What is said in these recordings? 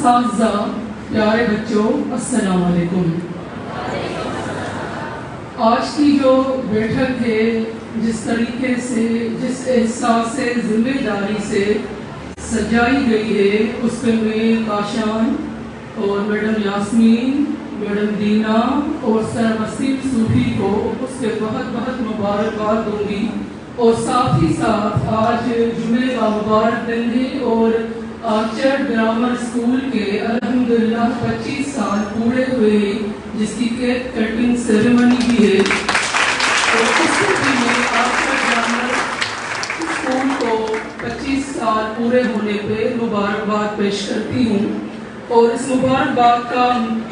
اساتذہ، پیارے بچوں، السلام علیکم۔ آج کی جو بیٹھک ہے، جس طریقے سے، جس احساس ذمہ داری سے سجائی گئی ہے، اس پہ میں کاشان اور میڈم یاسمین، میڈم دینا اور سر وسیم صوفی کو اس کے بہت بہت مبارکباد دوں گی۔ اور ساتھ ہی ساتھ آج جمعے کا مبارک دن ہے اور آرچرڈ گرامر اسکول کے الحمدللہ 25 سال پورے ہوئے، جس کی کیک کٹنگ سیریمنی بھی ہے، اور اس میں بھی میں آرچرڈ گرامر اسکول کو 25 سال پورے ہونے پہ مبارکباد پیش کرتی ہوں۔ اور اس مبارکباد کا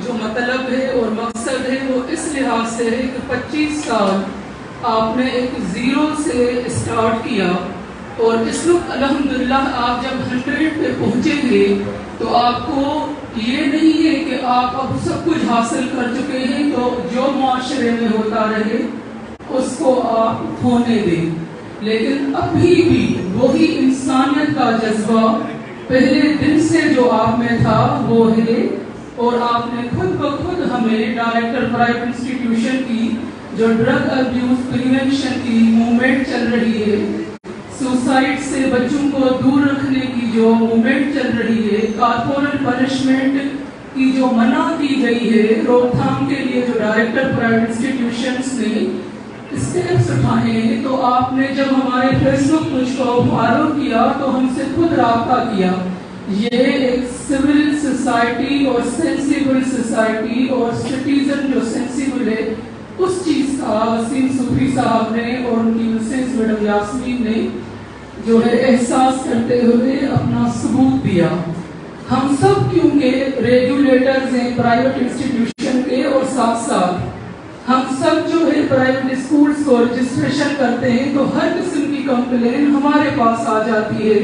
جو مطلب ہے اور مقصد ہے وہ اس لحاظ سے ہے کہ 25 سال آپ نے ایک زیرو سے اسٹارٹ کیا، اور اس وقت الحمدللہ آپ جب 100 پہ پہنچیں گے تو آپ کو یہ نہیں ہے کہ آپ اب سب کچھ حاصل کر چکے ہیں تو جو معاشرے میں ہوتا رہے اس کو آپ ہونے دیں، لیکن ابھی بھی وہی انسانیت کا جذبہ پہلے دن سے جو آپ میں تھا وہ ہے۔ اور آپ نے خود بخود ہمیں ڈائریکٹر پرائیویٹ انسٹیٹیوشن کی جو ڈرگ ابیوز پریونشن کی موومنٹ چل رہی ہے، سوسائڈ سے بچوں کو دور رکھنے کی جو موومنٹ چل رہی ہے، کارپورل پنشمنٹ کی جو منع کی گئی ہے، روک تھام کے لیے جو ڈائریکٹر پرائیویٹ انسٹیٹیوشنز نے اسٹیپس اٹھائے ہیں، تو آپ نے جب ہمارے فیس بک پیج کو فالو کیا تو ہم سے خود رابطہ کیا۔ یہ ایک سول سوسائٹی اور سینسیبل سوسائٹی اور سٹیزن جو سینسیبل ہے، اس چیز کا وسیم صوفی صاحب نے اور ان کی مسز میڈم یاسمین نے جو ہے احساس کرتے ہوئے اپنا ثبوت دیا۔ ہم سب کیونکہ ریگولیٹرز ہیں پرائیویٹ انسٹیٹیوشن کے، اور ساتھ ساتھ ہم سب جو ہے پرائیویٹ اسکولز کو رجسٹریشن کرتے ہیں تو ہر قسم کی کمپلین ہمارے پاس آ جاتی ہے،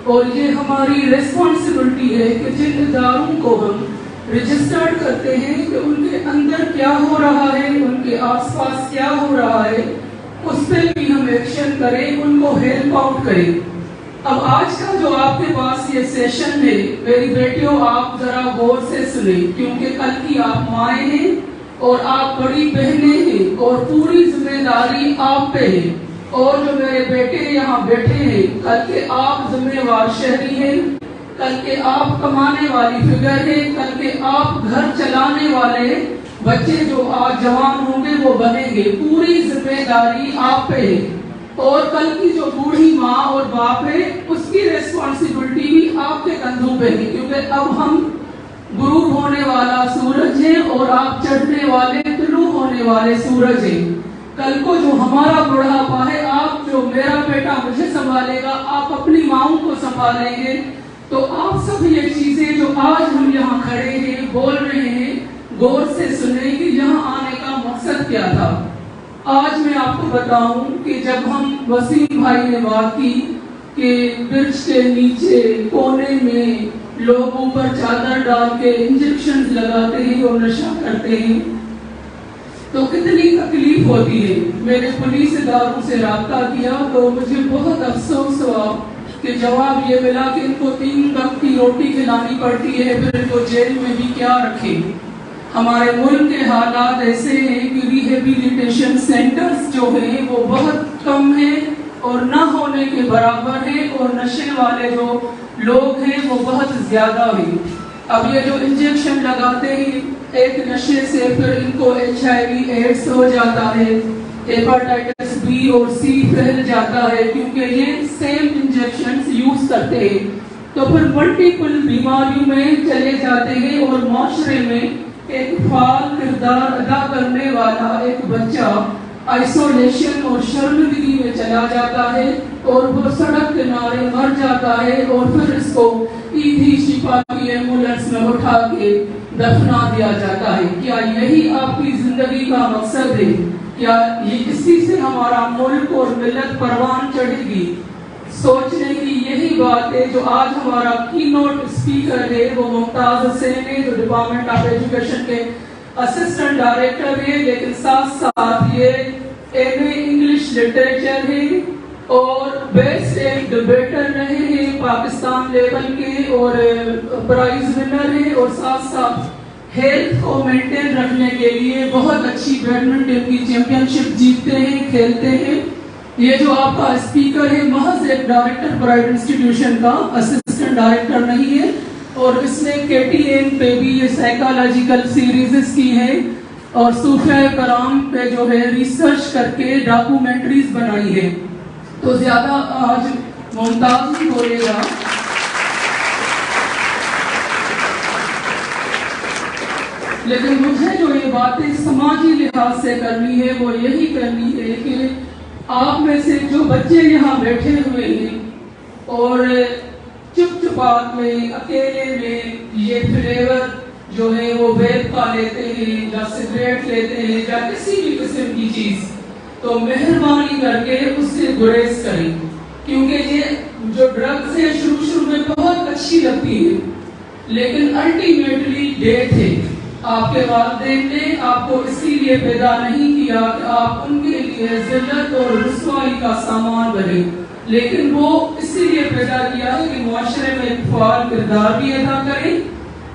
اور یہ ہماری ریسپانسبلٹی ہے کہ جن اداروں کو ہم رجسٹرڈ کرتے ہیں کہ ان کے اندر کیا ہو رہا ہے، ان کے آس پاس کیا ہو رہا ہے، اس پہ بھی ہم ایکشن کریں، ان کو ہیلپ آؤٹ کریں۔ اب آج کا جو آپ کے پاس یہ سیشن ہے، میری بیٹیوں آپ ذرا غور سے سنیں، کیونکہ کل کی آپ مائیں ہیں اور آپ بڑی بہنیں ہیں اور پوری ذمہ داری آپ پہ ہے، اور جو میرے بیٹے یہاں بیٹھے ہیں، کل کے آپ ذمہ وار شہری ہیں، کل کے آپ کمانے والی فگر ہے، کل کے آپ گھر چلانے والے بچے جو آج جوان ہوں گے وہ بنیں گے، پوری ذمہ داری آپ پہ ہے۔ اور کل کی جو بوڑھی ماں اور باپ ہے اس کی ریسپانسبلٹی بھی آپ کے کندھوں پہ ہے، کیونکہ اب ہم غروب ہونے والا سورج ہے اور آپ چڑھنے والے طلوع ہونے والے سورج ہیں۔ کل کو جو ہمارا بڑھاپا ہے، آپ جو میرا بیٹا مجھے سنبھالے گا، آپ اپنی ماؤں کو سنبھالیں گے، تو آپ سب یہ چیزیں جو آج ہم یہاں کھڑے ہیں بول رہے ہیں، غور سے سنیں کہ یہاں آنے کا مقصد کیا تھا۔ آج میں آپ کو بتاؤں کہ جب ہم وسیم بھائی نے بات کی کہ برج کے نیچے کونے میں لوگ اوپر چادر ڈال کے انجیکشنز لگاتے ہیں اور نشہ کرتے ہیں تو کتنی تکلیف ہوتی ہے۔ میں نے پولیس اداروں سے رابطہ کیا تو مجھے بہت افسوس ہوا کہ جواب یہ ملا کہ ان کو 3 وقت کی روٹی کھلانی پڑتی ہے، پھر ان کو جیل میں بھی کیا رکھیں۔ ہمارے ملک کے حالات ایسے ہیں کہ ریہیبلیٹیشن سینٹرز جو ہیں وہ بہت کم ہیں اور نہ ہونے کے برابر ہیں، اور نشے والے جو لوگ ہیں وہ بہت زیادہ ہیں۔ اب یہ جو انجیکشن لگاتے ہیں ایک نشے سے، پھر ان کو HIV ایڈز ہو جاتا ہے، ہیپاٹائٹس B اور C پھیل جاتا ہے، کیونکہ یہ سیم انجیکشنز یوز کرتے ہیں، تو پھر ملٹیپل بیماریوں میں چلے جاتے ہیں، اور معاشرے میں ایک فعال کردار ادا کرنے والا ایک بچہ آئسولیشن اور شرمندگی میں چلا جاتا ہے، اور وہ سڑک کنارے مر جاتا ہے، اور پھر اس کو ایدھی شفا کی ایمبولینس میں اٹھا کے دفنا دیا جاتا ہے۔ کیا یہی آپ کی زندگی کا مقصد ہے؟ کیا یہ اسی سے ہمارا ملک اور ملت پروان چڑھے گی؟ سوچنے کی یہی بات ہے۔ جو آج ہمارا کی نوٹ اسپیکر ہے وہ ممتاز حسین ہے، جو ڈپارٹمنٹ آف ایجوکیشن کے اسسٹنٹ ڈائریکٹر ہے، لیکن ساتھ ساتھ یہ ایم اے انگلش لٹریچر ہے، اور بیسٹ ایک ڈبیٹر رہے ہیں پاکستان لیول کے اور پرائز ونر ہیں، اور ساتھ ساتھ ہیلتھ کو مینٹین رکھنے کے لیے بہت اچھی بیڈمنٹن کی چیمپئن شپ جیتتے ہیں، کھیلتے ہیں۔ یہ جو آپ کا اسپیکر ہے محض ایک ڈائریکٹر پرائیویٹ انسٹیٹیوشن کا، اسسٹنٹ ڈائریکٹر نہیں ہے، اور اس نے KTN پہ بھی یہ سائیکالوجیکل سیریزز کی ہیں اور صوفیہ کرام پہ جو ہے ریسرچ کر کے ڈاکومنٹریز بنائی ہے۔ تو زیادہ آج ممتاز ہی بولے گا۔ لیکن مجھے جو یہ باتیں سماجی لحاظ سے کرنی ہے وہ یہی کرنی ہے کہ آپ میں سے جو بچے یہاں بیٹھے ہوئے ہیں اور چپ چپاٹ میں اکیلے میں یہ فلیور جو ہے وہ ویب کا لیتے ہیں یا سگریٹ لیتے ہیں یا کسی بھی قسم کی چیز، تو مہربانی کر کے اس سے گریز کریں، کیونکہ یہ جو ڈرگز ہے شروع میں بہت اچھی لگتی ہے لیکن الٹیمیٹلی ڈیتھ ہے۔ آپ کے والدین نے آپ کو اسی لیے پیدا نہیں کیا کہ آپ ان کے لیے ذلت اور رسوائی کا سامان بنے، لیکن وہ اسی لیے پیدا کیا ہے کہ معاشرے میں ایک فعال کردار بھی ادا کریں،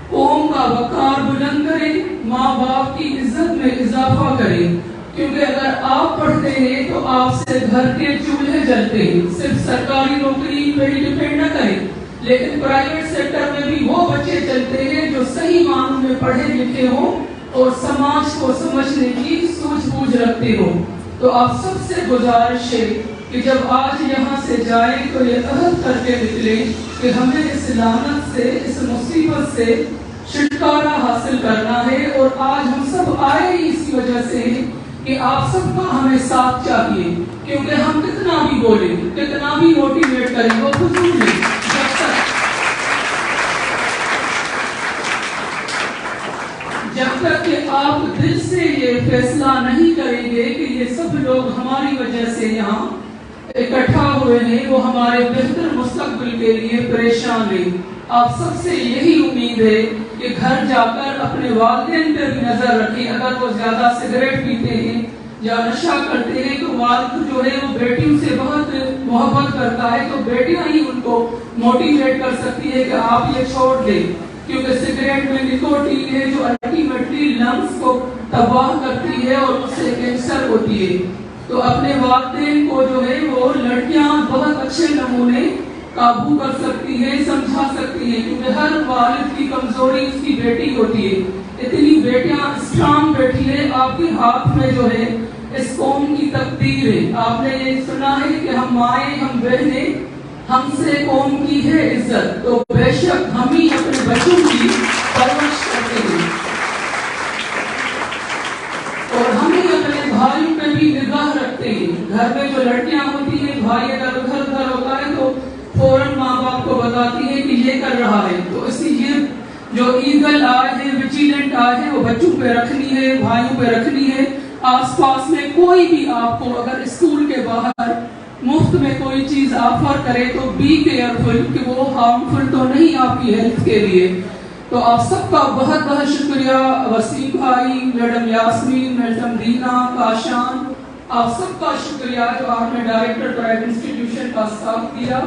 قوم کا وقار بلند کریں، ماں باپ کی عزت میں اضافہ کریں، کیونکہ اگر آپ پڑھتے ہیں تو آپ سے گھر کے چولہے جلتے ہیں۔ صرف سرکاری نوکری پہ ہی ڈپینڈ نہ کریں، لیکن پرائیویٹ سیکٹر میں بھی وہ بچے چلتے ہیں جو صحیح معنوں میں پڑھے لکھے ہوں اور سماج کو سمجھنے کی سوچ بوجھ رکھتے ہوں۔ تو آپ سب سے گزارش ہے کہ جب آج یہاں سے جائیں تو یہ عہد کر کے نکلیں کہ ہمیں اس لعنت سے، اس مصیبت سے چھٹکارا حاصل کرنا ہے، اور آج ہم سب آئے ہی اسی وجہ سے ہیں کہ آپ سب کا ہمیں ساتھ چاہیے، کیونکہ ہم کتنا بھی بولیں، کتنا بھی موٹیویٹ کریں، وہ فضول ہے۔ جب تک کہ آپ دل سے یہ فیصلہ نہیں کریں گے کہ یہ سب لوگ ہماری وجہ سے یہاں اکٹھا ہوئے ہیں، وہ ہمارے بہتر مستقبل کے لیے پریشان ہیں۔ آپ سب سے یہی امید ہے کہ گھر جا کر اپنے والدین پر بھی نظر رکھیں، اگر وہ زیادہ سگریٹ پیتے ہیں یا نشہ کرتے ہیں تو والد جو ہے وہ بیٹیوں سے بہت محبت کرتا ہے، تو بیٹیاں ہی ان کو موٹیویٹ کر سکتی ہے کہ آپ یہ چھوڑ دیں، کیونکہ سگریٹ میں نکوٹین ہے جو الٹیمیٹلی لنگز کو تباہ کرتی ہے اور اس سے کینسر ہوتی ہے۔ تو اپنے والدین کو جو ہے وہ لڑکیاں بہت اچھے نمونے قابو کر سکتی ہیں، سمجھا سکتی ہیں، کیونکہ ہر والد کی کمزوری اس کی بیٹی ہوتی ہے۔ اتنی بیٹیاں اسٹرانگ بیٹھی ہیں، آپ کے ہاتھ میں جو ہے اس قوم کی تقدیر ہے۔ آپ نے یہ سنا ہے کہ ہم مائیں، ہم بہنیں، ہم سے قوم کی ہے عزت، تو بے شک ہم ہی اپنے بچوں کی پرورش کرتے ہیں اور ہم ہی اپنے بھائیوں پہ بھی نگاہ رکھتے ہیں۔ گھر میں جو لڑکیاں ہوتی ہیں، بھائی اگر ادھر ادھر ہوتا ہے تو فوراً ماں باپ کو بتاتی ہے کہ یہ کر رہا ہے، تو اسی لیے جو ایگل آئے ہے، ویجیلنٹ آئے ہے، وہ بچوں پہ رکھنی ہے، بھائیوں پہ رکھنی ہے۔ آس پاس میں کوئی بھی آپ کو اگر اسکول کے باہر مفت میں کوئی چیز آفر کرے تو بی کیئرفل کہ وہ ہارمفل تو نہیں آپ کی ہیلتھ کے لیے۔ تو آپ سب کا بہت بہت شکریہ، وسیم بھائی، میڈم یاسمین، میڈم دینا، کاشان، آپ سب کا شکریہ جو آپ نے ڈائریکٹر پرائیویٹ انسٹیٹیوشن کا ساتھ دیا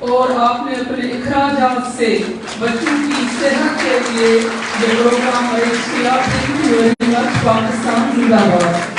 اور آپ نے اپنے اخراجات سے بچوں کی صحت کے لیے یہ پروگرام ارینج کیا۔ Thank you very much. Pakistan زندہ باد۔